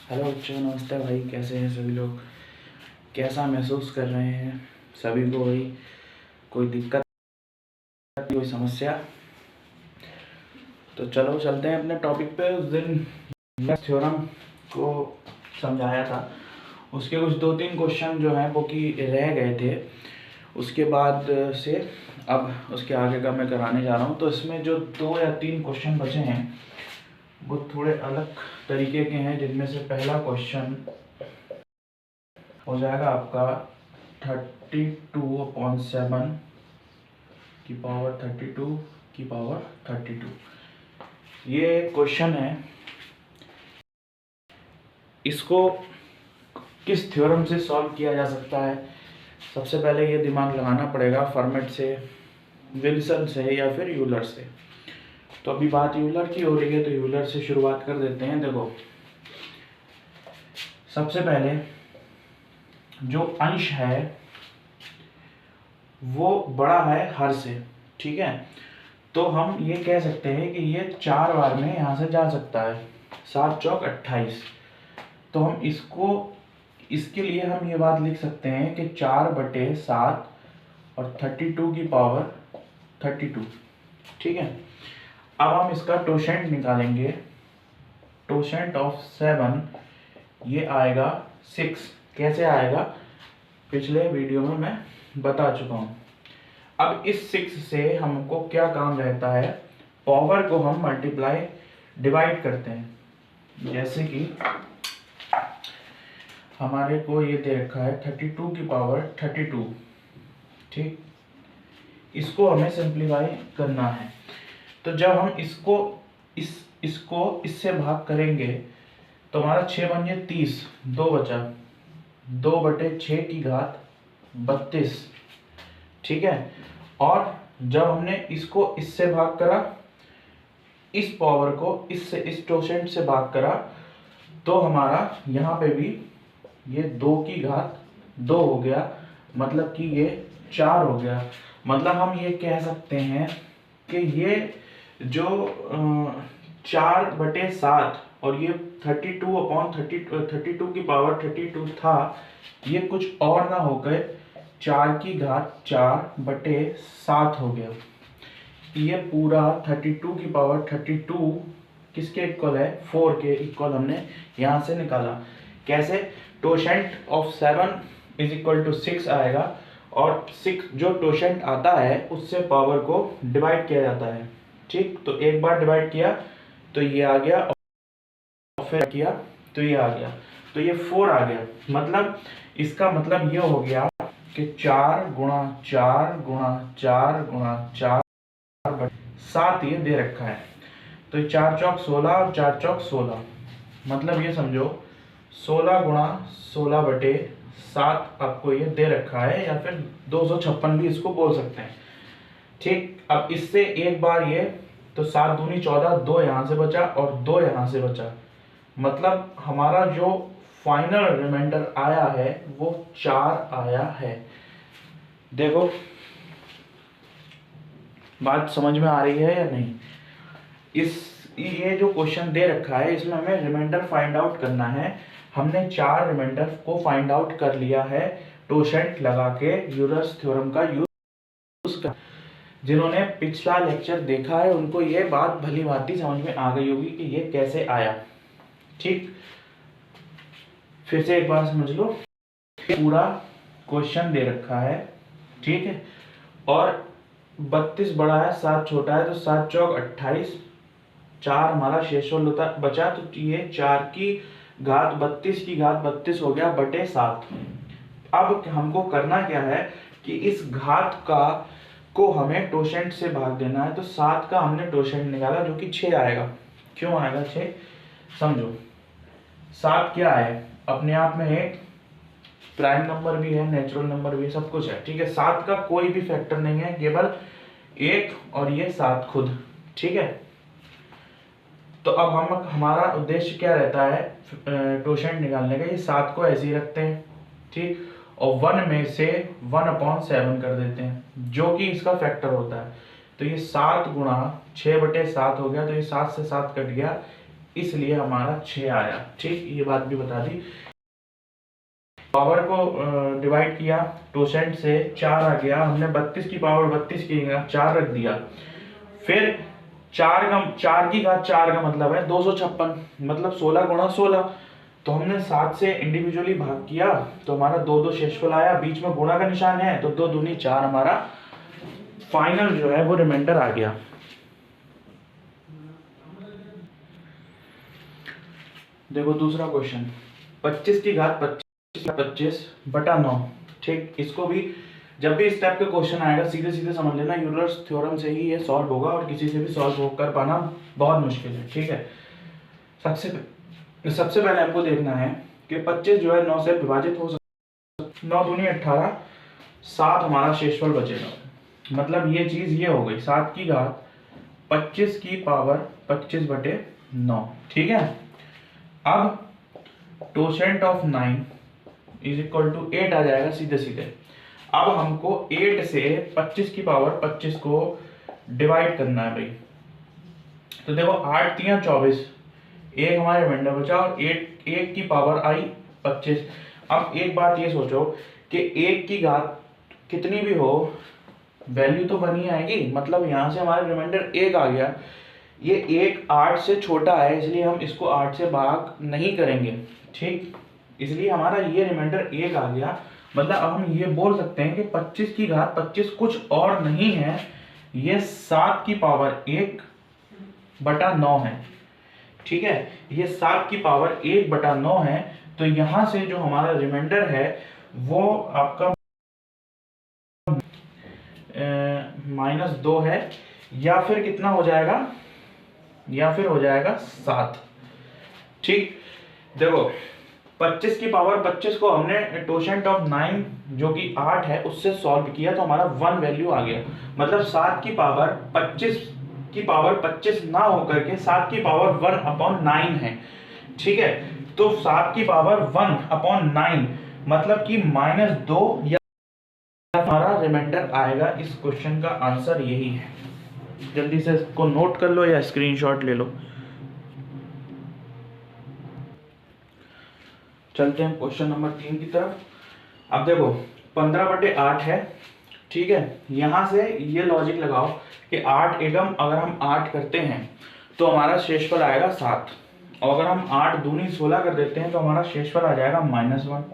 Hello बच्चों, नमस्ते भाई। कैसे हैं सभी लोग? कैसा महसूस कर रहे हैं? सभी को भाई कोई दिक्कत, कोई समस्या? तो चलो चलते हैं अपने टॉपिक पे। उस दिन थ्योरम को समझाया था, उसके कुछ 2-3 क्वेश्चन जो हैं वो कि रह गए थे। उसके बाद से अब उसके आगे का मैं कराने जा रहा हूँ। तो इसमें जो 2 या 3 क्वेश्चन बचे हैं वो थोड़े अलग तरीके के हैं, जिनमें से पहला क्वेश्चन हो जाएगा आपका 32/7 की पावर 32 की पावर 32। ये क्वेश्चन है, इसको किस थ्योरम से सॉल्व किया जा सकता है? सबसे पहले ये दिमाग लगाना पड़ेगा, फॉर्मेट से, विल्सन से या फिर यूलर से। तो अभी बात यूलर की हो रही है तो यूलर से शुरुआत कर देते हैं। देखो, सबसे पहले जो अंश है वो बड़ा है हर से, ठीक है? तो हम ये कह सकते हैं कि ये 4 बार में यहाँ से जा सकता है। 7 चौक 28। तो हम इसके लिए हम ये बात लिख सकते हैं कि 4/7 और 32 की पावर 32, ठीक है? अब हम इसका टोशेंट निकालेंगे। टोशेंट ऑफ 7 ये आएगा 6। कैसे आएगा? पिछले वीडियो में मैं बता चुका हूँ। अब इस 6 से हमको क्या काम रहता है? पावर को हम डिवाइड करते हैं। जैसे कि हमारे को ये दे रखा है 32 की पावर 32, ठीक? इसको हमें सिंप्लीफाई करना है। तो जब हम इसको इससे भाग करेंगे तो हमारा 6 बन गया 30, 2 बचा, 2/6 की घात 32, ठीक है? और जब हमने इसको इससे भाग करा, इस पावर को इससे, इस टोशेंट से भाग करा, तो हमारा यहाँ पे भी ये 2 की घात 2 हो गया, मतलब कि ये 4 हो गया। मतलब हम ये कह सकते हैं कि ये जो 4/7 और ये 32 की पावर 32 था, ये कुछ और ना होकर 4 की घात 4/7 हो गया। ये पूरा 32 की पावर 32 किसके इक्वल है? 4 के इक्वल हमने यहाँ से निकाला। कैसे? टोशेंट ऑफ 7 इज इक्वल टू 6 आएगा, और 6 जो टोशेंट आता है उससे पावर को डिवाइड किया जाता है, ठीक? तो एक बार डिवाइड किया तो ये आ गया, और फिर किया तो ये आ गया, तो ये 4 आ गया। मतलब इसका मतलब ये हो गया कि 4 गुणा 4 गुणा 4 गुणा 4/7 ये दे रखा है। तो 4 चौक 16 और 4 चौक 16, मतलब ये समझो 16 गुणा 16/7 आपको ये दे रखा है, या फिर 256 भी इसको बोल सकते हैं, ठीक? अब इससे एक बार ये, तो 7 दूनी 14, 2 यहाँ से बचा और 2 यहाँ से बचा, मतलब हमारा जो फाइनल रिमाइंडर आया है वो 4 आया है। देखो, बात समझ में आ रही है या नहीं? ये जो क्वेश्चन दे रखा है इसमें हमें रिमाइंडर फाइंड आउट करना है। हमने 4 रिमाइंडर को फाइंड आउट कर लिया है टोशेंट लगा के, यूलर्स थ्योरम का यूज कर। जिन्होंने पिछला लेक्चर देखा है उनको ये बात भली भांति समझ में आ गई होगी कि ये कैसे आया, ठीक? फिर से एक बार समझ लो, पूरा क्वेश्चन दे रखा है, ठीक है? और 32 बड़ा है, 7 छोटा है, तो 7 चौक 28, 4 हमारा शेषफल बचा, तो ये 4 की घात 32 की घात 32 हो गया /7। अब हमको करना क्या है कि इस घात को हमें टोशेंट से भाग देना है। तो 7 का हमने टोशेंट निकाला जो कि 6 आएगा। क्यों आएगा 6? समझो, 7 क्या है? अपने आप में एक प्राइम नंबर भी है, नेचुरल नंबर भी है, सब कुछ है, ठीक है? 7 का कोई भी फैक्टर नहीं है, केवल 1 और ये 7 खुद, ठीक है? तो अब हमारा उद्देश्य क्या रहता है टोशेंट निकालने का? ये 7 को ऐसे ही रखते हैं, ठीक? और 1 में से 1/7 कर देते हैं, जो कि इसका फैक्टर होता है। तो ये 7 गुणा 6/7 हो गया, तो ये 7 से 7 कट गया, इसलिए हमारा 6 आया। ठीक, ये बात भी बता दी। पावर को डिवाइड किया टोसेंट से, 4 आ गया। हमने 32 की पावर 32 की 4 रख दिया। फिर 4 की घात 4 का मतलब है 256, मतलब 16 गुणा 16। तो हमने 7 से इंडिविजुअली भाग किया तो हमारा 2 शेषफल आया, बीच में गुणा का निशान है तो 2 दूनी 4 हमारा फाइनल जो है वो रिमाइंडर आ गया। देखो दूसरा क्वेश्चन, 25 की घात 25 बटा 9। ठीक, इसको भी जब भी इस टाइप का क्वेश्चन आएगा सीधे सीधे समझ लेना, यूलर्स थ्योरम से ही ये सॉल्व होगा और किसी से भी सॉल्व कर पाना बहुत मुश्किल है। ठीक है, सबसे पहले आपको देखना है कि 25 जो है 9 से विभाजित हो सकता, 9 दूनी 18, 7 हमारा शेषफल बचेगा। मतलब ये चीज ये हो गई 7 की घात 25 की पावर 25 बटे 9। ठीक है, अब टोसेंट ऑफ 9 इज इक्वल टू 8 आ जाएगा सीधे सीधे। अब हमको 8 से 25 की पावर 25 को डिवाइड करना है भाई। तो देखो 8 3 24, एक हमारे रिमाइंडर बचा और 1 की पावर आई 25। अब एक बात ये सोचो कि 1 की घात कितनी भी हो वैल्यू तो बनी आएगी, मतलब यहाँ से हमारा रिमाइंडर 1 आ गया। ये 1 8 से छोटा है इसलिए हम इसको 8 से भाग नहीं करेंगे। ठीक, इसलिए हमारा ये रिमाइंडर 1 आ गया। मतलब अब हम ये बोल सकते हैं कि 25 की घात 25 कुछ और नहीं है, ये 7 की पावर 1 बटा 9 है। ठीक है, ये 7 की पावर 1 बटा 9 है। तो यहां से जो हमारा रिमाइंडर है वो आपका -2 है, या फिर कितना हो जाएगा, या फिर हो जाएगा 7। ठीक, देखो 25 की पावर 25 को हमने टोसेंट ऑफ 9 जो कि 8 है उससे सॉल्व किया तो हमारा 1 वैल्यू आ गया। मतलब 7 की पावर 25 ना होकर के 7 की पावर 1/9 है। ठीक है, तो 7 की पावर 1/9 मतलब कि -2 या हमारा रिमाइंडर आएगा। इस क्वेश्चन का आंसर यही है। जल्दी से इसको नोट कर लो या स्क्रीनशॉट ले लो। चलते हैं क्वेश्चन नंबर 3 की तरफ। अब देखो 15/8 है। ठीक है, यहां से ये लॉजिक लगाओ कि 8 एकम अगर हम 8 करते हैं तो हमारा शेषफल आएगा 7, और अगर हम 8 दूनी 16 कर देते हैं तो हमारा शेषफल आ जाएगा -1,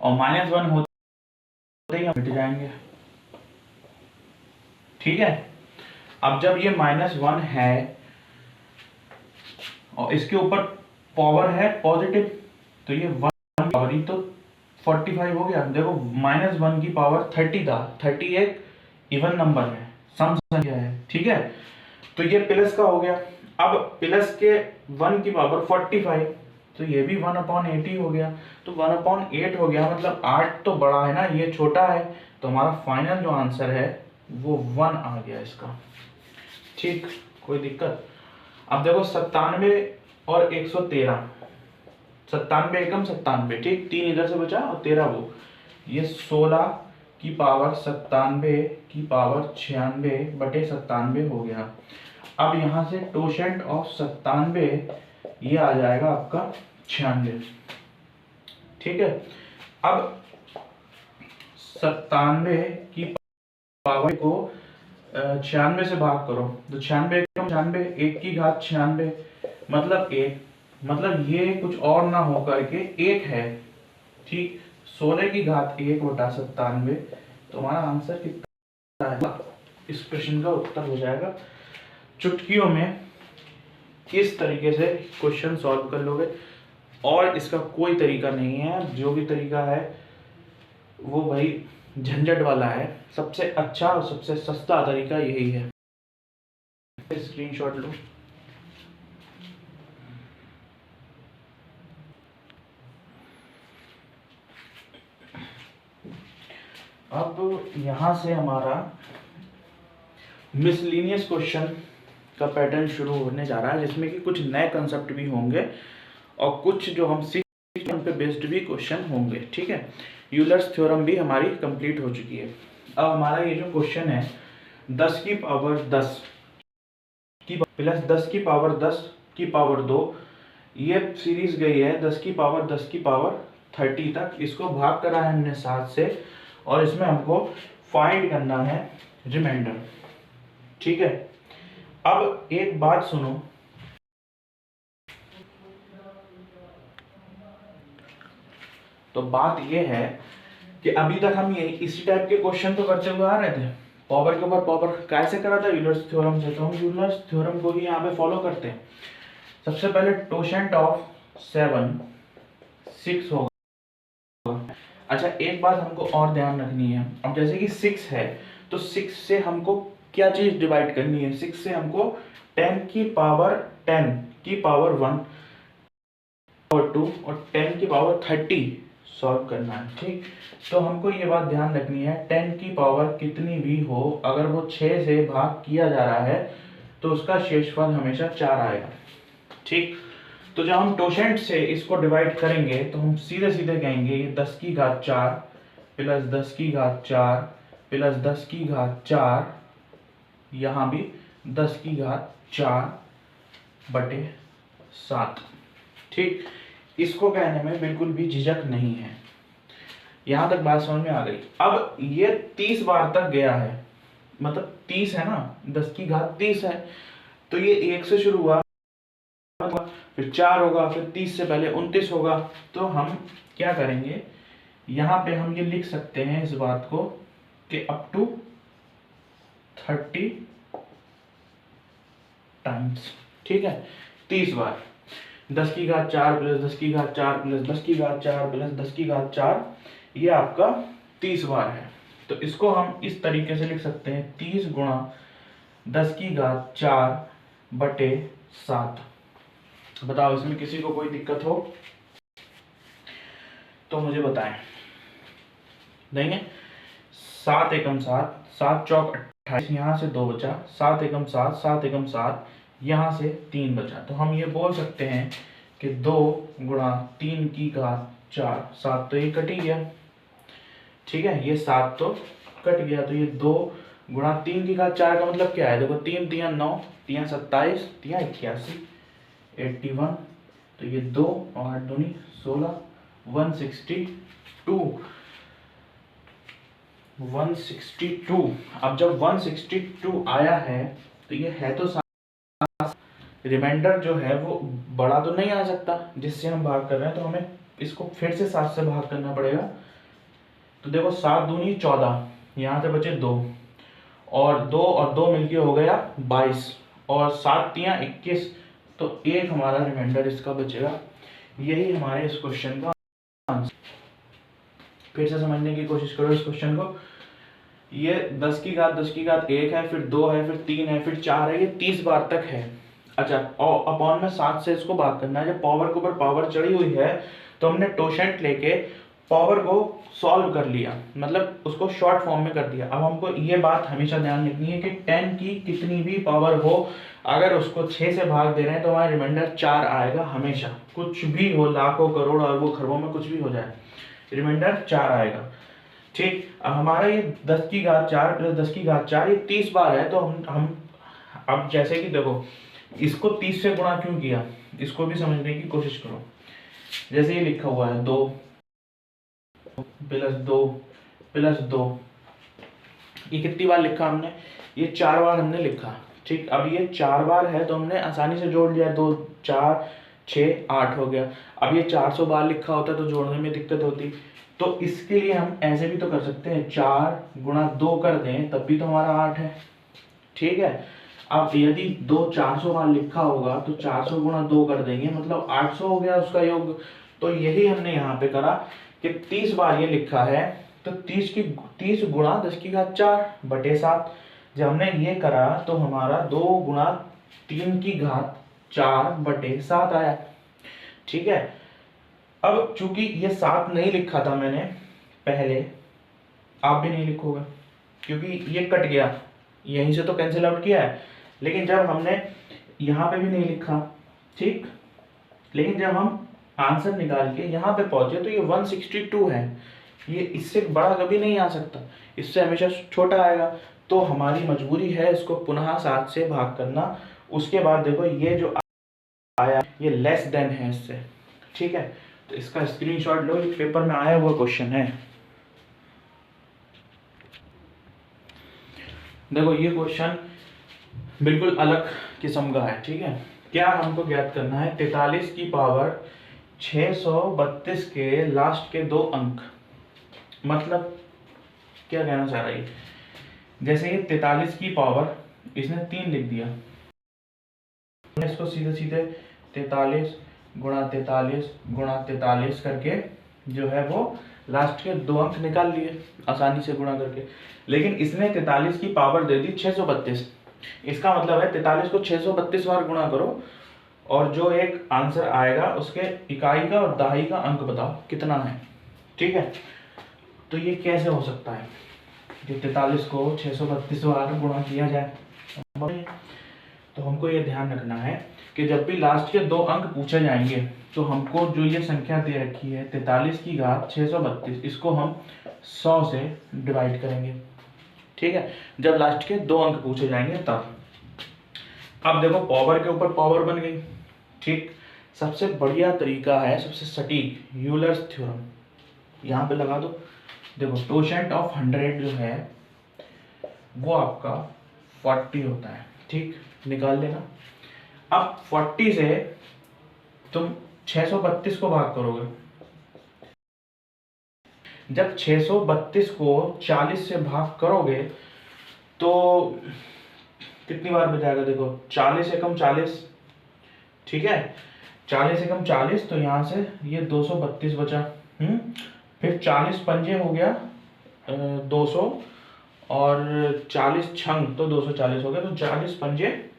और -1 होते ही हम मिट जाएंगे। ठीक है, अब जब ये -1 है और इसके ऊपर पावर है पॉजिटिव तो ये 1 पावर ही तो 45 हो गया। देखो -1 की पावर 30 था, 30 एक इवन नंबर है, सम संख्या है। ठीक है, तो ये प्लस का हो गया। अब प्लस के 1 की पावर 45 तो ये भी 1/8 हो गया। तो 1/8 हो गया, मतलब 8 तो बड़ा है ना, ये छोटा है। तो हमारा फाइनल जो आंसर है वो 1 आ गया इसका। ठीक, कोई दिक्कत। अब देखो 97 और 113, 97 एकम 97, ठीक, 3 इधर से बचा और 13 वो, ये 16 की पावर 97 की पावर 96 बटे 97 हो गया। अब यहाँ से टोसेंट ऑफ 97 ये आ जाएगा आपका 96। ठीक है, अब 97 की पावर को 96 से भाग करो तो 96 96, 1 की घात 96 मतलब 1, मतलब ये कुछ और ना हो करके 1 है। ठीक, 16 की घात 1 बटा 97, तो हमारा आंसर कितना है? इस प्रश्न का उत्तर हो जाएगा। चुटकियों में किस तरीके से क्वेश्चन सॉल्व कर लोगे, और इसका कोई तरीका नहीं है। जो भी तरीका है वो भाई झंझट वाला है। सबसे अच्छा और सबसे सस्ता तरीका यही है। स्क्रीनशॉट लो। अब यहां से हमारा मिसलिनियस क्वेश्चन का पैटर्न शुरू होने जा रहा है, जिसमें कि कुछ नए कंसेप्ट भी होंगे और कुछ जो हम सीख उन पे बेस्ड भी क्वेश्चन होंगे। ठीक है, यूलर्स थ्योरम भी हमारी कंप्लीट हो चुकी है। अब हमारा ये जो क्वेश्चन है 10 की पावर 10 की प्लस 10 की पावर 10 की पावर 2 ये सीरीज गई है 10 की पावर 30 तक। इसको भाग करा है हमने 7 से और इसमें हमको फाइंड करना है रिमाइंडर। ठीक है, अब एक बात सुनो, तो बात ये है कि अभी तक हम ये इसी टाइप के क्वेश्चन तो करते हुए आ रहे थे, पावर के ऊपर पावर कैसे करा था, यूलर्स थ्योरम से। तो हम यूलर्स थ्योरम को ही यहाँ पे फॉलो करते हैं। सबसे पहले टोशेंट ऑफ 7 6 होगा। अच्छा, एक बात हमको और ध्यान रखनी है। अब जैसे कि 6 है तो 6 से हमको क्या चीज डिवाइड करनी है, 6 से हमको 10 की पावर 1 और 2 और 10 की पावर 30 सॉल्व करना है। ठीक, तो हमको ये बात ध्यान रखनी है, 10 की पावर कितनी भी हो, अगर वो 6 से भाग किया जा रहा है तो उसका शेषफल हमेशा 4 आएगा। ठीक, तो जब हम टोशेंट से इसको डिवाइड करेंगे तो हम सीधे सीधे कहेंगे ये 10 की घात 4 प्लस 10 की घात 4 प्लस 10 की घात 4, यहाँ भी 10 की घात 4 बटे 7। ठीक, इसको कहने में बिल्कुल भी झिझक नहीं है। यहां तक बात समझ में आ गई। अब ये 30 बार तक गया है, मतलब 30 है ना, 10 की घात 30 है, तो ये 1 से शुरू हुआ, फिर 4 होगा, फिर 30 से पहले 29 होगा। तो हम क्या करेंगे, यहाँ पे हम ये लिख सकते हैं इस बात को कि अप टू 30 टाइम्स। ठीक है, 30 बार 10 की घात 4 प्लस 10 की घात 4 प्लस 10 की घात 4 प्लस 10 की घात 4, ये आपका 30 बार है। तो इसको हम इस तरीके से लिख सकते हैं, 30 गुणा 10 की घात 4 बटे 7। बताओ, इसमें किसी को कोई दिक्कत हो तो मुझे बताएं। देंगे 7 एकम 7, 7 चौक 28, यहाँ से 2 बचा, 7 एकम 7, 7 एकम 7, यहाँ से 3 बचा। तो हम ये बोल सकते हैं कि 2 गुणा 3 की घात 4, 7 तो ये कट ही गया। ठीक है, ये 7 तो कट गया, तो ये 2 गुणा 3 की घात 4 का मतलब क्या है, देखो 3 तिया 9, तिया 27, तिया 81, 81, तो ये 2 और 8 दूनी 16, 162। अब जब 162 आया है तो ये है तो रिमाइंडर जो है वो बड़ा तो नहीं आ सकता जिससे हम भाग कर रहे हैं, तो हमें इसको फिर से 7 से भाग करना पड़ेगा। तो देखो 7 दूनी 14, यहाँ से बचे 2 और 2 मिलके हो गया 22 और 7 तिया 21, तो एक हमारा रिमाइंडर इसका बचेगा। यही हमारे इस क्वेश्चन का आंसर। फिर से समझने की कोशिश करो इस क्वेश्चन को। ये 10 की घात 1 है, फिर 2 है, फिर 3 है, फिर 4 है, ये 30 बार तक है। अच्छा, और अपॉन में 7 से इसको भाग करना है। जब पावर के ऊपर पावर चढ़ी हुई है तो हमने टोशेंट लेके पावर को सॉल्व कर लिया, मतलब उसको शॉर्ट फॉर्म में कर दिया। अब हमको ये बात हमेशा ध्यान रखनी है कि 10 की कितनी भी पावर हो, अगर उसको 6 से भाग दे रहे हैं तो हमारा रिमाइंडर 4 आएगा हमेशा। कुछ भी हो, लाखों करोड़ अरबों खरबों में कुछ भी हो जाए, रिमाइंडर 4 आएगा। ठीक, अब हमारा ये 10 की घात 4 प्लस 10 की घात 4 ये 30 बार है। तो हम अब जैसे कि देखो इसको 30 से गुणा क्यों किया, इसको भी समझने की कोशिश करो। जैसे ये लिखा हुआ है 2 प्लस 2 प्लस 2, ये कितनी बार लिखा हमने, ये 4 बार हमने लिखा। ठीक, अब ये 4 बार है तो हमने आसानी से जोड़ लिया, 2 4 6 8 हो गया। अब ये 400 बार लिखा होता तो जोड़ने में दिक्कत होती। तो इसके लिए हम ऐसे भी तो कर सकते हैं, 4 गुणा 2 कर दें तब भी तो हमारा 8 है। ठीक है, अब यदि 2 400 बार लिखा होगा तो 400 गुणा 2 कर देंगे, मतलब 800 हो गया उसका योग। तो यही हमने यहाँ पे करा कि 30 बार ये लिखा है तो 30 गुणा 10 की घात 4 बटे 7। जब हमने ये करा तो हमारा 2 गुणा 3 की घात 4 बटे 7 आया। ठीक है, अब चूंकि ये 7 नहीं लिखा था मैंने पहले, आप भी नहीं लिखोगे क्योंकि ये कट गया, यहीं से तो कैंसिल आउट किया है। लेकिन जब हमने यहाँ पे भी नहीं लिखा, ठीक, लेकिन जब हम आंसर निकाल के यहाँ पे पहुंचे तो ये 162 है। ये इससे बड़ा कभी नहीं आ सकता, इससे हमेशा छोटा आएगा। तो हमारी मजबूरी है इसको पुनः 7 से भाग करना। उसके बाद देखो ये जो आया ये लेस देन है इससे, ठीक है। तो इसका स्क्रीनशॉट लो, ये पेपर में आया हुआ क्वेश्चन है। देखो ये क्वेश्चन बिल्कुल अलग किस्म का है, ठीक है। क्या हमको ज्ञात करना है 43 की पावर 632 के लास्ट के 2 अंक, मतलब क्या कहना चाह रहा है, जैसे ये 43 की पावर इसने 3 लिख दिया, इसको सीधे सीधे 43 गुणा 43 गुणा 43 करके जो है वो लास्ट के 2 अंक निकाल लिए आसानी से गुणा करके। लेकिन इसने 43 की पावर दे दी 632, इसका मतलब है 43 को 632 बार गुणा करो और जो एक आंसर आएगा उसके इकाई का और दहाई का अंक बताओ कितना है, ठीक है। तो ये कैसे हो सकता है कि 43 को 632 बार गुणा किया जाए। तो हमको ये ध्यान रखना है कि जब भी लास्ट के 2 अंक पूछे जाएंगे तो हमको जो ये संख्या दे रखी है 43 की घात 632, इसको हम 100 से डिवाइड करेंगे, ठीक है, जब लास्ट के 2 अंक पूछे जाएंगे तब। अब देखो पावर के ऊपर पावर बन गई, ठीक। सबसे बढ़िया तरीका है, सबसे सटीक, यूलर्स थ्योरम, यहाँ पे लगा दो। देखो टोशेंट ऑफ 100 जो है वो आपका 40 होता है, ठीक, निकाल लेना। अब 40 से तुम 632 को भाग करोगे, जब 632 को 40 से भाग करोगे तो कितनी बार बचाएगा, देखो 40 एकम 40, ठीक है, 40 एकम 40, तो यहाँ से ये 232 बचा, फिर 40 पंजे हो गया 200 और 40 छंग तो 240 हो गया, तो 40 पंजे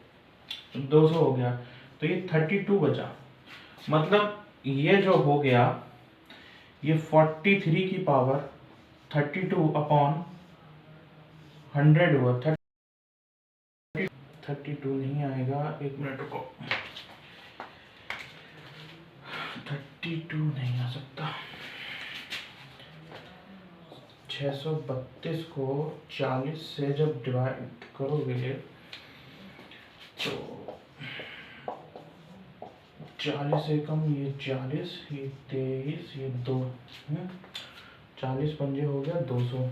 200 हो गया, तो ये 32 बचा। मतलब ये जो हो गया ये 43 की पावर 32 अपॉन 100 हुआ। 32 नहीं आएगा, एक मिनट रुको, 32 नहीं आ सकता। 632 को 40 से जब डिवाइड करोगे तो 40 एकम ये 40, ये 23, ये 2, 40 पंजे हो गया 200,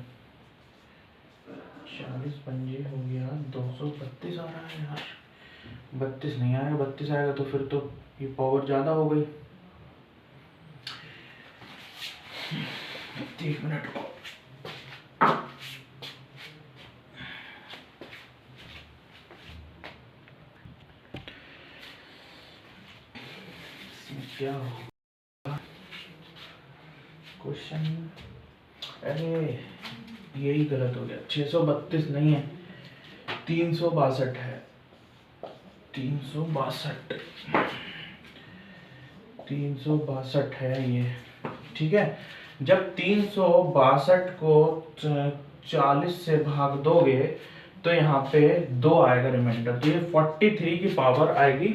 40 पंजे हो गया 232 आ रहा है यार, 32 नहीं आएगा, 32 आएगा तो फिर तो ये पावर ज़्यादा हो गई। एक मिनट को, क्या होगा क्वेश्चन, अरे यही गलत हो गया, 632 नहीं है 362 है, 362 है ये, ठीक है। जब 362 को 40 से भाग दोगे तो यहाँ पे 2 आएगा रिमाइंडर, तो ये 43 की पावर आएगी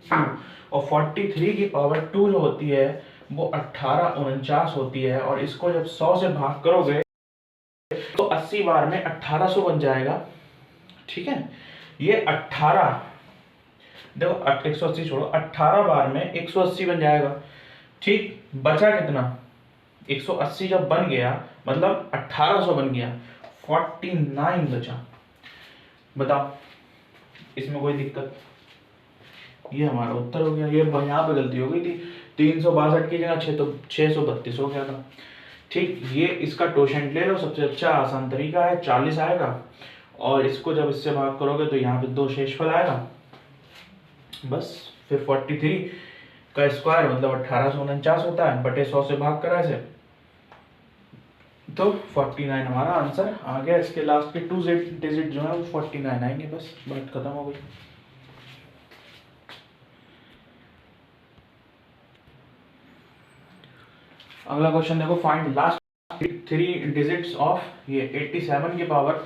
2, और 43 की पावर 2 जो होती है वो 1849 होती है, और इसको जब 100 से भाग करोगे तो 80 बार में 1800 बन जाएगा, ठीक है। ये 18, देखो 180 छोड़ो, 18 बार में 180 बन जाएगा, ठीक। बचा कितना, 180 जब बन गया मतलब 1800 बन गया, 49 बचा। बताओ इसमें कोई दिक्कत, ये हमारा उत्तर हो गया। ये यहाँ पे गलती हो गई थी, 362 की जगह 632 हो गया था, ठीक। ये इसका टोशेंट ले लो, सबसे अच्छा आसान तरीका है, 40 आएगा और इसको जब इससे भाग करोगे तो यहाँ पे 2 शेषफल आएगा, बस। फिर 43 का स्क्वायर मतलब 1849 होता है, बटे 100 से भाग करा इसे, तो 49 हमारा आंसर आ गया। इसके लास्ट के 2 डिजिट जो है वो 49 आएंगे, बस बात खत्म हो गई। अगला क्वेश्चन देखो, फाइंड लास्ट 3 डिजिट्स ऑफ ये 87 की पावर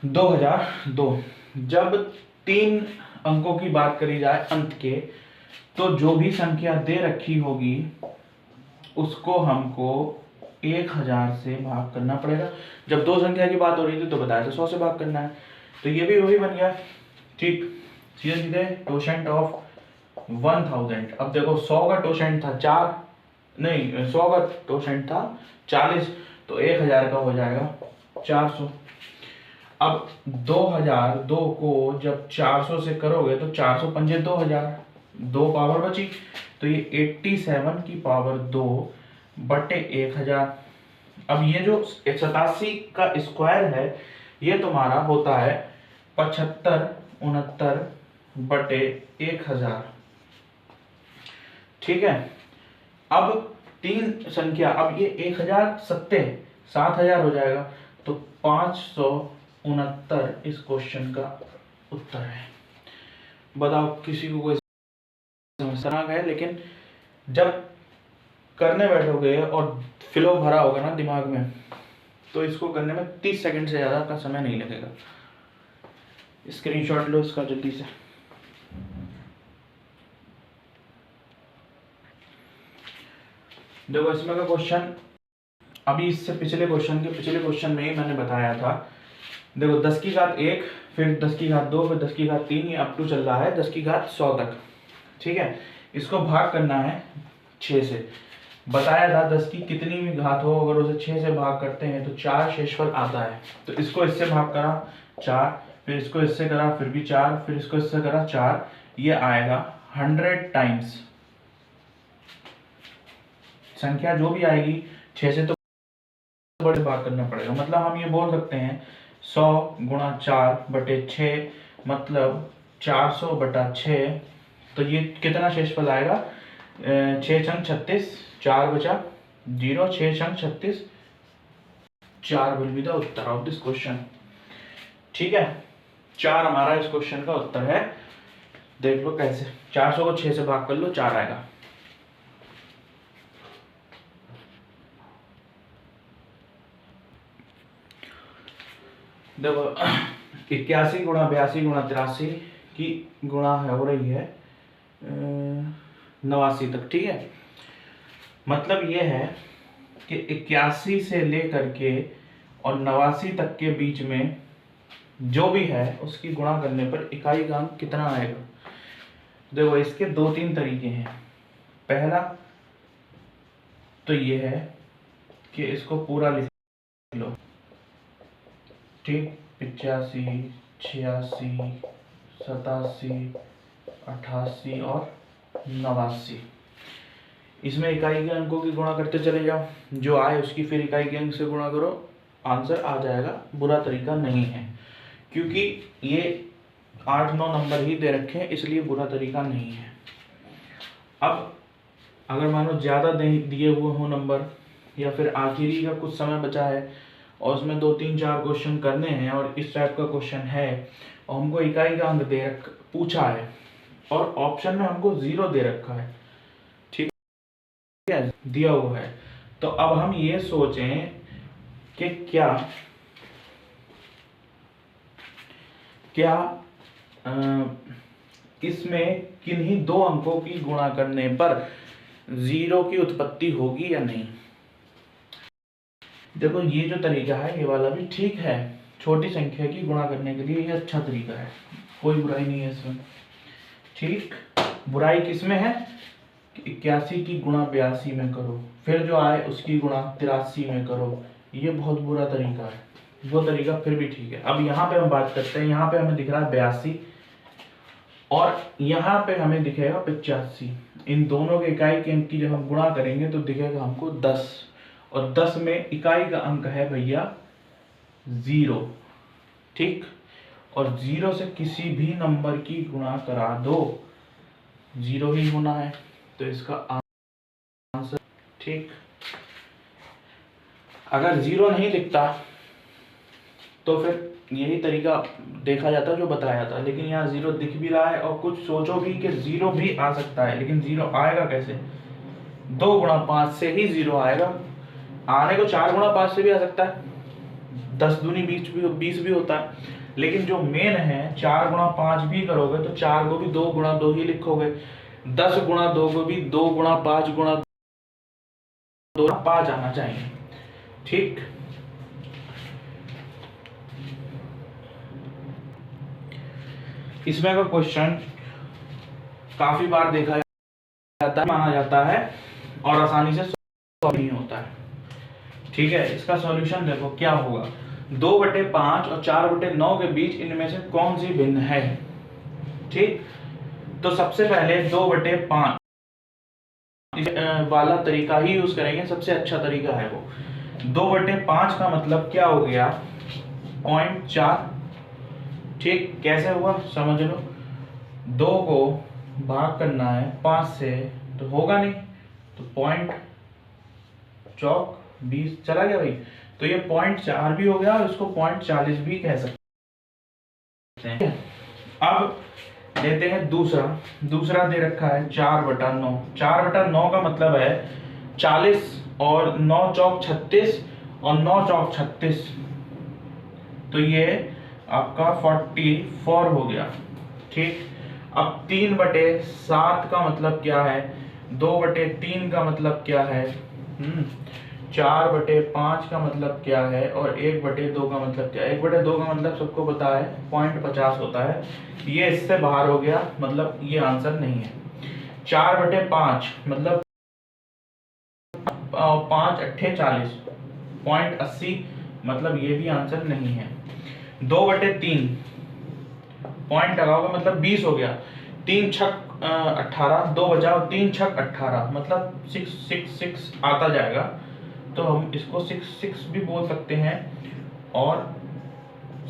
2002। जब 3 अंकों की बात करी जाए अंत के, तो जो भी संख्या दे रखी होगी उसको हमको 1000 से भाग करना पड़ेगा। जब 2 संख्या की बात हो रही थी तो बताया था 100 से भाग करना है, तो ये भी वही बन गया, ठीक। सीधे सीधे टोशेंट ऑफ 1000। अब देखो 100 का टोशेंट था 4, नहीं 100 का टोशेंट था 40, तो 1000 का हो जाएगा 400। अब 2002 को जब 400 से करोगे तो 400 पंजे 2000, 2 पावर बची, तो ये 87 की पावर 2 बटे 1000। अब ये जो 87 का स्क्वायर है ये तुम्हारा होता है 7569 बटे 1000। ठीक है। अब तीन संख्या, अब ये 1000 7000 हो जाएगा, तो 569 इस क्वेश्चन का उत्तर है। बताओ किसी को कोई समस्या है? लेकिन जब करने बैठोगे और फ्लो भरा होगा ना दिमाग में, तो इसको करने में 30 सेकंड से ज़्यादा का समय नहीं लगेगा। स्क्रीनशॉट लो इसका जल्दी से। देखो इसमें का क्वेश्चन, अभी इससे पिछले क्वेश्चन में ही मैंने बताया था। देखो 10 की घात 1, फिर 10 की घात 2, फिर 10 की घात 3, ये अप टू चल रहा है 10 की घात 100 तक। ठीक है। इसको भाग करना है 6 से। बताया था 10 की कितनी भी घात हो, अगर उसे 6 से भाग करते हैं तो 4 शेषफल आता है। तो इसको इससे भाग करा 4, फिर इसको इससे करा फिर भी 4, फिर इसको इससे करा 4, ये आएगा 100 टाइम्स। संख्या जो भी आएगी 6 से तो बड़े भाग करना पड़ेगा। मतलब हम ये बोल सकते हैं 100 गुणा 4 बटे 6, मतलब 400 बटा 6। तो ये कितना शेषफल आएगा? 6 छंग 36, 4 बचा 0, 6 छंग 36, 4 will be the Uttar of this question. ठीक है, 4 हमारा इस क्वेश्चन का उत्तर है। देख लो कैसे, 400 को 6 से भाग कर लो, 4 आएगा। देखो 81 गुणा 82 गुणा 83 की गुणा हो रही है 89 तक। ठीक है, मतलब ये है कि 81 से लेकर के और 89 तक के बीच में जो भी है उसकी गुणा करने पर इकाई का अंक कितना आएगा। देखो इसके 2-3 तरीके हैं। पहला तो ये है कि इसको पूरा लिख लो। ठीक, 85, 86, 87, 88 और 89, इसमें इकाई के अंकों की गुणा करते चले जाओ, जो आए उसकी फिर इकाई के अंक से गुणा करो, आंसर आ जाएगा। बुरा तरीका नहीं है, क्योंकि ये 8-9 नंबर ही दे रखे हैं, इसलिए बुरा तरीका नहीं है। अब अगर मानो ज़्यादा दिए हुए हो नंबर, या फिर आखिरी का कुछ समय बचा है और उसमें 2-3-4 क्वेश्चन करने हैं और इस टाइप का क्वेश्चन है और हमको इकाई का अंक पूछा है और ऑप्शन में हमको 0 दे रखा है, ठीक है, दिया हुआ है, तो अब हम ये सोचें कि क्या इसमें किन्हीं 2 अंकों की गुणा करने पर 0 की उत्पत्ति होगी या नहीं। देखो ये जो तरीका है ये वाला भी ठीक है, छोटी संख्या की गुणा करने के लिए ये अच्छा तरीका है, कोई बुराई नहीं है इसमें। ठीक, बुराई किसमें है? 81 की गुणा 82 में करो, फिर जो आए उसकी गुणा 83 में करो, ये बहुत बुरा तरीका है। वो तरीका फिर भी ठीक है। अब यहाँ पे हम बात करते हैं, यहाँ पे हमें दिख रहा है 82 और यहाँ पे हमें दिखेगा 85। इन दोनों के इकाई के अंक की जब हम गुणा करेंगे तो दिखेगा हमको 10, और 10 में इकाई का अंक है भैया 0। ठीक, और 0 से किसी भी नंबर की गुणा करा दो 0 ही होना है, तो इसका आंसर। ठीक, अगर 0 नहीं दिखता तो फिर यही तरीका देखा जाता जो बताया था, लेकिन यहाँ 0 दिख भी रहा है और कुछ सोचो भी कि 0 भी आ सकता है, लेकिन 0 आएगा कैसे? 2 गुणा 5 से ही 0 आएगा। आने को 4 गुणा 5 से भी आ सकता है, 10 दूनी 20 भी होता है, लेकिन जो मेन है 4 गुणा 5 भी करोगे तो 4 को भी 2 गुणा 2 ही लिखोगे, 10 गुणा 2 को भी 2 गुणा 5 गुणा 2 5 आना चाहिए। ठीक, इसमें का क्वेश्चन काफी बार देखा जाता है, माना जाता है और आसानी से सॉल्व नहीं होता है। ठीक है, इसका सॉल्यूशन देखो क्या होगा। 2/5 और 4/9 के बीच इनमें से कौन सी भिन्न है। ठीक, तो सबसे पहले 2/5 वाला तरीका ही यूज करेंगे, सबसे अच्छा तरीका है वो। 2/5 का मतलब क्या हो गया, 0.4। ठीक, कैसे हुआ समझ लो। 2 को भाग करना है 5 से तो होगा नहीं, तो 0.20 चला गया भाई, तो ये 0.4 भी हो गया और इसको 0.40 भी कह सकते हैं। अब लेते हैं दूसरा दे रखा है 4/9। 4/9 का मतलब है 40 और 9 चौक 36 और 9 चौक 36, तो ये आपका 44 हो गया। ठीक, अब 3/7 का मतलब क्या है, 2/3 का मतलब क्या है, 4/5 का मतलब क्या है और 1/2 का मतलब क्या है। 1/2 का मतलब सबको पता है 0.50 होता है, ये इससे बाहर हो गया, मतलब ये आंसर नहीं है। 4/5 मतलब 5 अट्ठे 40, 0.80 मतलब ये भी आंसर नहीं है। 2/3 पॉइंट लगाओगे मतलब 20 हो गया, 3 छक 18, 2 बचाओ 3 छक 18 मतलब 666 आता जाएगा, तो हम इसको 66 भी बोल सकते हैं और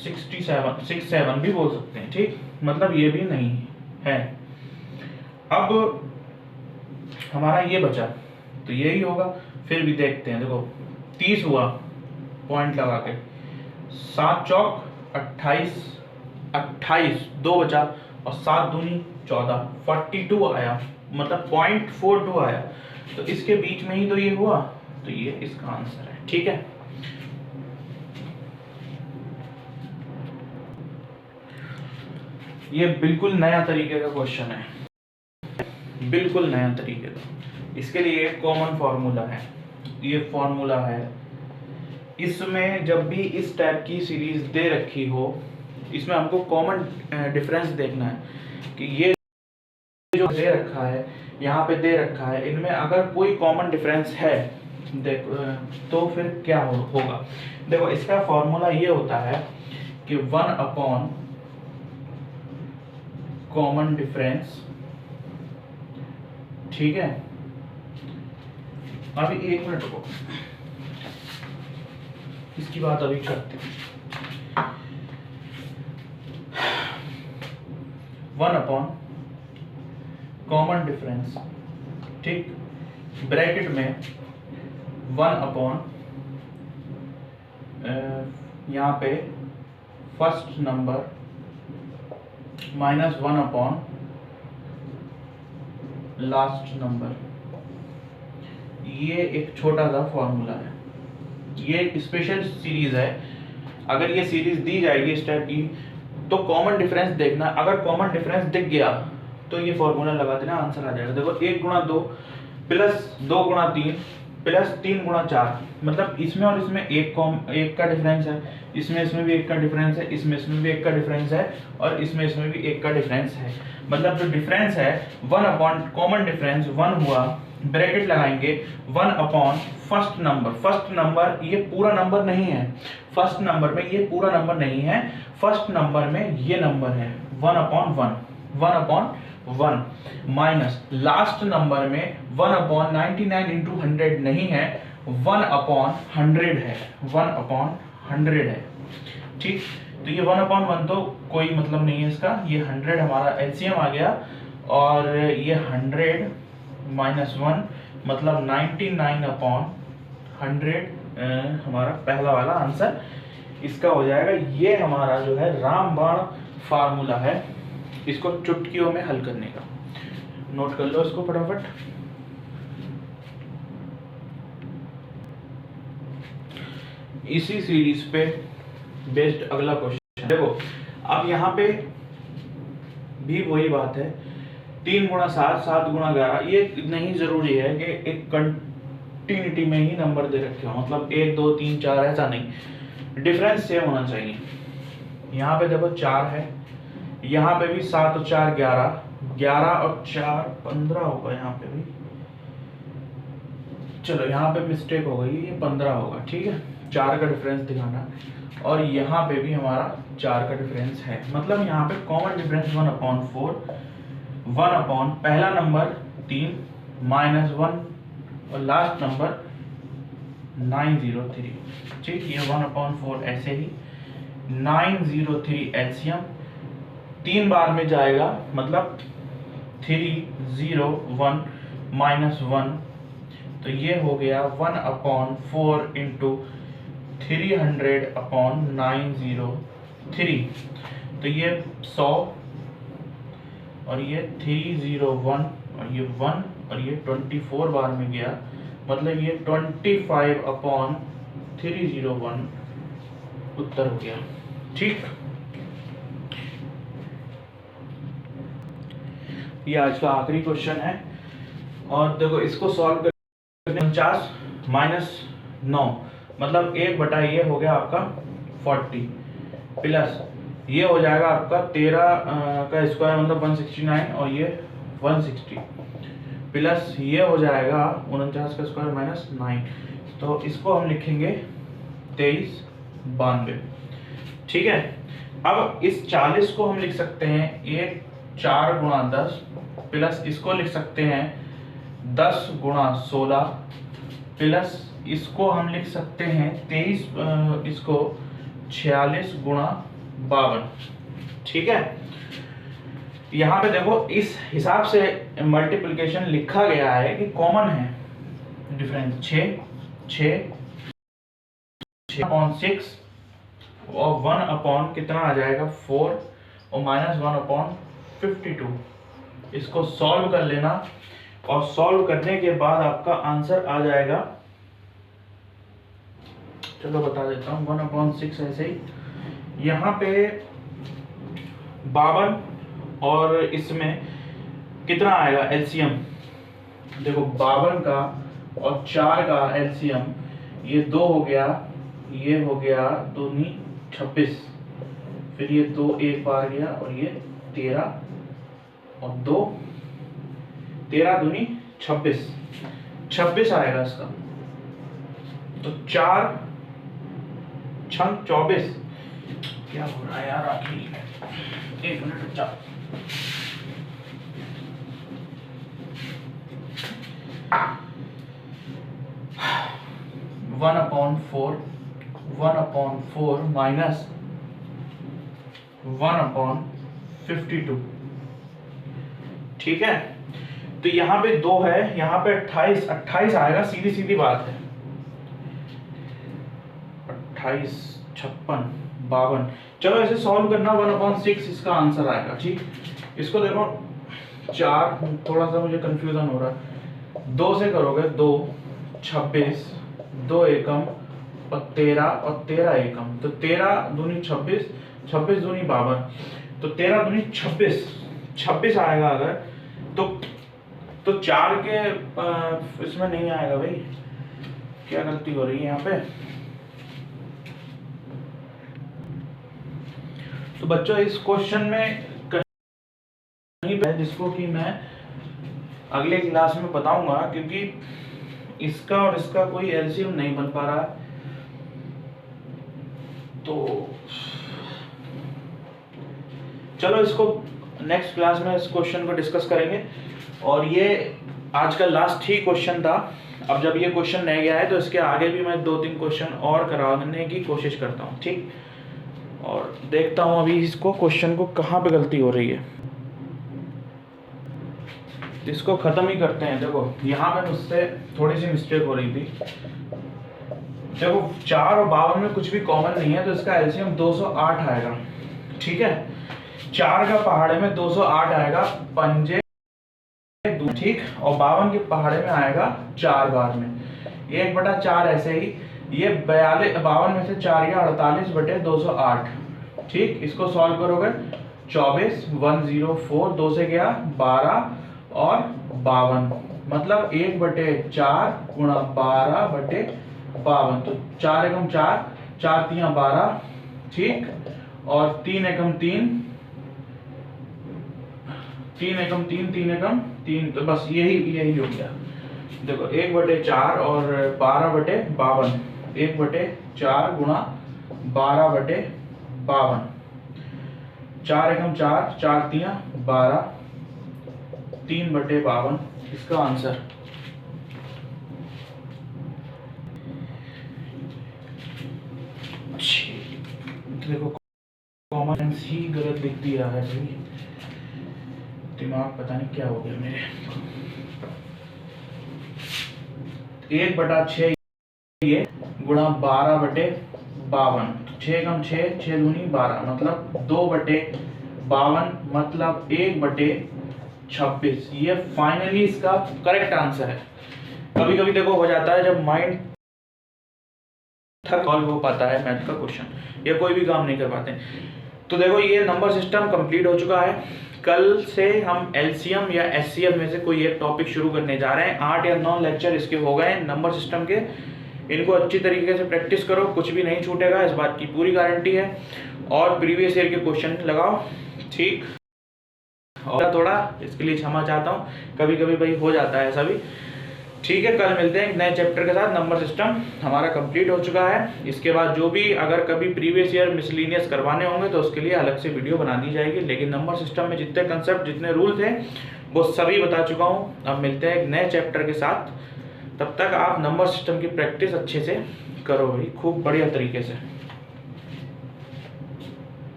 67 भी बोल सकते हैं। ठीक, मतलब ये भी नहीं है। अब हमारा ये बचा, तो यही होगा, फिर भी देखते हैं। देखो 30 हुआ पॉइंट लगा के, 7 चौक 28, 2 बचा और 7 दूनी 14, 42 आया, मतलब 0.42 आया, तो इसके बीच में ही तो ये हुआ, तो ये इसका आंसर है। ठीक है, ये बिल्कुल नया तरीके का क्वेश्चन है, बिल्कुल नया तरीके का। इसके लिए एक कॉमन फॉर्मूला है, ये फॉर्मूला है। इसमें जब भी इस टाइप की सीरीज दे रखी हो, इसमें हमको कॉमन डिफरेंस देखना है कि ये जो दे रखा है, यहाँ पे दे रखा है, इनमें अगर कोई कॉमन डिफरेंस है देखो तो फिर क्या होगा। देखो इसका फॉर्मूला ये होता है कि 1 कॉमन डिफरेंस। ठीक है, अभी 1 मिनट रुको, इसकी बात अभी करते हैं। 1 कॉमन डिफरेंस, ठीक, ब्रैकेट में 1 यहाँ पे first number minus 1 last number. ये एक छोटा सा फॉर्मूला है, ये स्पेशल सीरीज है। अगर ये सीरीज दी जाएगी इस टाइप की, तो कॉमन डिफरेंस देखना, अगर कॉमन डिफरेंस दिख गया तो ये फॉर्मूला लगा देना, आंसर आ जाएगा। देखो 1 × 2 प्लस 2 × 3 प्लस 3 × 4, मतलब इसमें और इसमें एक का डिफरेंस है, इसमें भी 1 का डिफरेंस है, इसमें भी 1 का डिफरेंस है और इसमें भी 1 का डिफरेंस है। मतलब जो डिफरेंस है 1 कॉमन डिफरेंस 1 हुआ, ब्रैकेट लगाएंगे 1 फर्स्ट नंबर। फर्स्ट नंबर ये पूरा नंबर नहीं है, फर्स्ट नंबर में ये पूरा नंबर नहीं है, फर्स्ट नंबर में ये नंबर है 1/1 माइनस लास्ट नंबर में 1/99 × 100 नहीं है, 1/100 है, 1/100 है। ठीक, तो ये 1/1 तो कोई मतलब नहीं है इसका, ये 100 हमारा एलसीएम आ गया और ये 100 - 1 मतलब 99/100 हमारा पहला वाला आंसर इसका हो जाएगा। ये हमारा जो है रामबाण फार्मूला है, इसको चुटकियों में हल करने का। नोट कर लो इसको फटाफट। इसी सीरीज पे बेस्ड अगला क्वेश्चन देखो। अब यहाँ पे भी वही बात है, 3 × 7 7 × 11, ये नहीं जरूरी है कि एक कंटिन्यूटी में ही नंबर दे रखे हो, मतलब 1 2 3 4 ऐसा नहीं, डिफरेंस सेम होना चाहिए। यहाँ पे देखो 4 है, यहाँ पे भी 7 और 4 11, 11 और 4 15 होगा यहाँ पे भी, चलो यहाँ पे मिस्टेक हो गई, ये 15 होगा, ठीक है, 4 का डिफरेंस दिखाना। और यहाँ पे भी हमारा 4 का डिफरेंस है, मतलब यहाँ पे कॉमन डिफरेंस 1/4, 1 पहला नंबर 3 -1 और लास्ट नंबर 903, ठीक, ये 1/4 ऐसे ही 903 एलसीएम 3 बार में जाएगा, मतलब 301 -1, तो ये हो गया 1/4 इंटू 300/903, तो ये 100 और ये 301 और ये 1 और ये 24 बार में गया, मतलब ये 25/301 उत्तर हो गया, ठीक। ये आज का आखिरी क्वेश्चन है, और देखो इसको सॉल्व करने 49 -9, मतलब 1/, ये हो गया आपका 40 प्लस ये हो जाएगा आपका 13 का स्क्वायर मतलब 169 और ये 160 प्लस ये हो जाएगा 49 का स्क्वायर -9, तो इसको हम लिखेंगे 2392, ठीक है। अब इस 40 को हम लिख सकते हैं 1 4 गुणा 10 प्लस इसको लिख सकते हैं 10 गुणा 16 प्लस इसको हम लिख सकते हैं 23 इसको 46 गुणा 52, ठीक है। यहाँ पे देखो इस हिसाब से मल्टीप्लिकेशन लिखा गया है कि कॉमन है डिफरेंस 6/6 और 1 कितना आ जाएगा 4 और -1/52, इसको सॉल्व कर लेना और सॉल्व करने के बाद आपका आंसर आ जाएगा, चलो बता देता हूँ, 1/6 ऐसे ही, यहाँ पे 52 और इसमें कितना आएगा एलसीएम, देखो 52 का और 4 का एलसीएम, ये 2 हो गया, ये हो गया 2 × 26, फिर ये 2 एक बार गया और ये 13 और 2 13 दूनी 26 आएगा इसका, तो 4 छंग 24, क्या हो रहा है यार आखिर में, 1 मिनट रुक जा, वन अपॉन फोर माइनस 1/52, ठीक है। तो यहाँ पे 2 है, यहाँ पे 28 आएगा, सीधी सीधी बात है, 28 56 52, चलो ऐसे सॉल्व करना, 1/6 इसका आंसर आएगा, ठीक। इसको देखो 4, थोड़ा सा मुझे कंफ्यूजन हो रहा है, 2 से करोगे 2 26 2 एकम और 13 और 13 एकम, तो 13 दूनी 26 26 दूनी 52, तो 13 दूनी 26 आएगा अगर, तो 4 के इसमें नहीं आएगा भाई, क्या गलती हो रही है यहाँ पे। तो बच्चों इस क्वेश्चन में कहीं पे जिसको कि मैं अगले क्लास में बताऊंगा, क्योंकि इसका और इसका कोई एलसीएम नहीं बन पा रहा है, तो चलो इसको नेक्स्ट क्लास में इस क्वेश्चन को डिस्कस करेंगे। और ये आज का लास्ट ही क्वेश्चन था, अब जब ये क्वेश्चन नहीं गया है तो इसके आगे भी मैं 2-3 क्वेश्चन और कराने की कोशिश करता हूँ, ठीक। और देखता हूँ अभी इसको क्वेश्चन को कहाँ पे गलती हो रही है, इसको खत्म ही करते हैं। देखो यहाँ पे मुझसे थोड़ी सी मिस्टेक हो रही थी, देखो 4 और 52 में कुछ भी कॉमन नहीं है, तो इसका एलसीएम 208 आएगा, ठीक है। 4 का पहाड़े में 208 आएगा पंजे, ठीक, और 52 के पहाड़े में आएगा 4 बार में, 1/4 ऐसे ही, ये 52 में से 4 या 48/208, ठीक। इसको सॉल्व करोगे 24 104, 2 से गया 12 और 52, मतलब 1/4 गुणा 12/52, तो 4 एकम 4 4 3 12, ठीक, और 3 एकम 3 3 एकम 3, 3 एकम 3, तो बस यही हो गया। देखो 1/4 और 12/52, 1/4 गुणा 12/52, 4 एकम 4, 4 तिया 12, 3/52 इसका आंसर। देखो कॉमन सेंस ही गलत लिख दिया है भाई, दिमाग पता नहीं क्या हो गया मेरे। 1/6 ये गुणा 12/52, 6 एकम 6, 6 दूनी 12, मतलब 2/52, मतलब 1/26। ये फाइनली इसका करेक्ट आंसर है। कभी कभी देखो हो जाता है जब माइंड थक सॉल्व हो पाता है मैथ का क्वेश्चन या कोई भी काम नहीं कर पाते। तो देखो ये नंबर सिस्टम कंप्लीट हो चुका है। कल से हम एलसीएम या एचसीएफ में से कोई एक टॉपिक शुरू करने जा रहे हैं। 8 या 9 लेक्चर इसके हो गए नंबर सिस्टम के। इनको अच्छी तरीके से प्रैक्टिस करो, कुछ भी नहीं छूटेगा, इस बात की पूरी गारंटी है। और प्रीवियस ईयर के क्वेश्चन लगाओ, ठीक। और थोड़ा इसके लिए क्षमा चाहता हूँ, कभी कभी भाई हो जाता है ऐसा भी, ठीक है। कल मिलते हैं एक नए चैप्टर के साथ। नंबर सिस्टम हमारा कंप्लीट हो चुका है। इसके बाद जो भी अगर कभी प्रीवियस ईयर मिसलिनियस करवाने होंगे तो उसके लिए अलग से वीडियो बना दी जाएगी, लेकिन नंबर सिस्टम में जितने कंसेप्ट, जितने रूल थे वो सभी बता चुका हूँ। अब मिलते हैं एक नए चैप्टर के साथ, तब तक आप नंबर सिस्टम की प्रैक्टिस अच्छे से करो भाई, खूब बढ़िया तरीके से।